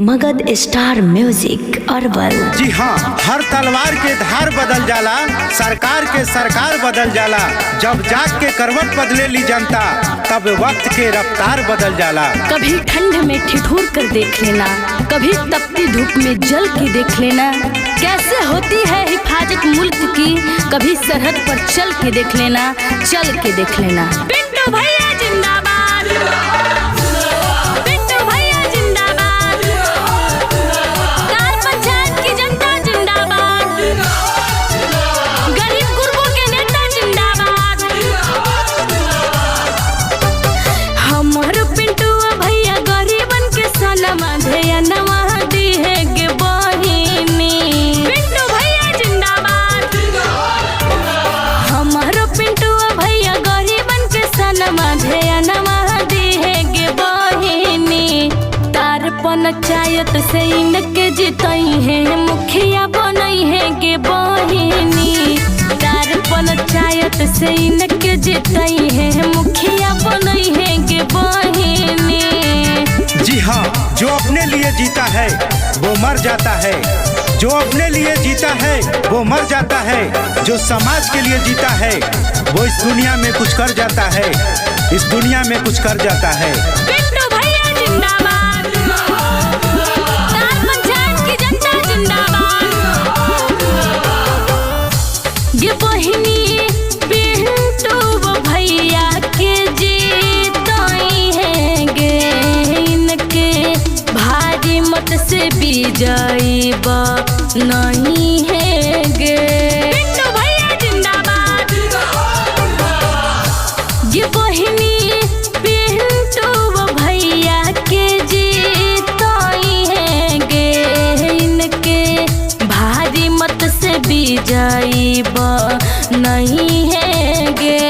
Magadh star music Arwal. जी हाँ, हर तलवार के धार बदल जाला, सरकार के सरकार बदल जाला। जब जाग के करवट बदले ली जनता, तब वक्त के रफ्तार बदल जाला। कभी ठंड में ठिठुर कर देख लेना, कभी तपती धूप में जल के देख लेना। कैसे होती है हिफाजत मुल्क की, कभी सरहद पर चल के देख लेना, चल के देख लेना। पिंटू भैया जिंदाबाद, पिंटू भैया जिंदाबाद, कार पंचायत की जनता जिंदाबाद, गरीब गुरबों के नेता जिंदाबाद। हमर पिंटू भैया गरीबन के सनमा ध्यानवा दी है गे बहिनी। पिंटू भैया जिंदाबाद, हमर पिंटू भैया गरीबन के सनमा ध्यानवा दी है गे बहिनी। तार पंचायत से इनके जितई है, मुखिया बनई है गे बहिनी। तार पंचायत से इनके जितई है, मुखिया बनई है गे बहिनी। जी हाँ, जो अपने लिए जीता है वो मर जाता है, जो अपने लिए जीता है वो मर जाता है। जो समाज के लिए जीता है वो इस दुनिया में कुछ कर जाता है, इस दुनिया में कुछ कर जाता है। पिंटू भैया जिंदाबाद, तार पंचायत की जनता जिंदाबाद। ये बहिनी पिंटू भैया के जीतई है गे, इनके भारी मत से विजयी नहीं है गे। पिंटू भैया जिंदाबाद, ये बहिनी पिंटू भैया के जीतई है गे, इनके भारी मत से विजयी नहीं है गे।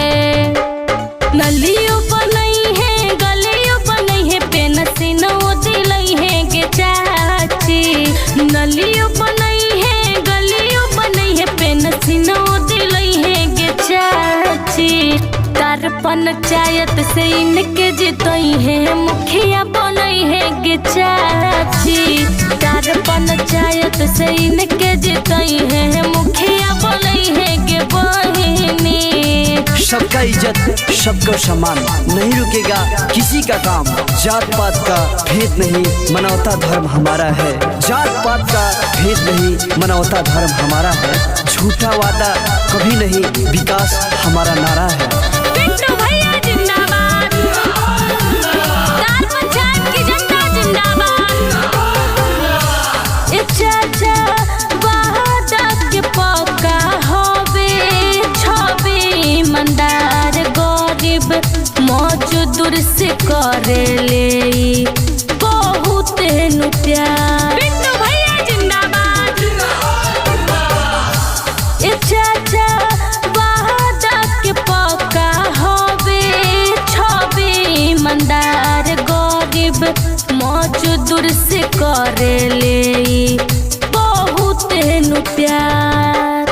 नलियों बनई है, गलियों बनई है, पेंसिनो दिलई है गे चाची। नलियों बनई है, गलियों बनई है, पेंसिनो दिलई है गे चाची। तार पंचायत से इनके जितई है, मुखिया बनई है गे चाची। तार पंचायत से इनके जितई है, मुखिया बनई है गे बहिनी। सबका इज्जत, सबका सम्मान, नहीं रुकेगा किसी का काम। जात पात का भेद नहीं, मानवता धर्म हमारा है। जात पात का भेद नहीं, मानवता धर्म हमारा है। झूठा वादा कभी नहीं, विकास हमारा नारा है। पिंटू भैया जिंदाबाद, तार पंचायत की जनता जिंदाबाद। ए चाचा वादा के पक्का होवे, छवि मंदार गरीब मजदूर से करे ले बहुत नु प्यार। पिंटू भैया जिंदाबाद, ए चाचा वादा के पक्का होवे, छवि मंदार गरीब मजदूर से करे ले बहुत नु प्यार।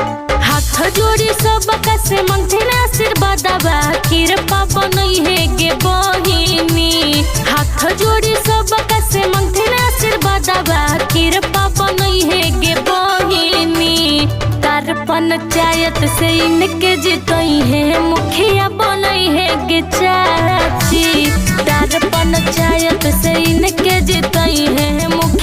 हाथ जोड़ी सबका से मंगथिन आशीर्वाद, कृपा बनई है गे बहिनी। हाथ जोड़ी सबका से मंगथिन आशीर्वाद, कृपा बनई है गे बहिनी। तार पंचायत से इनके जितई है, मुखिया बनई है गे चाची। तार पंचायत से इनके जितई है, मुखिया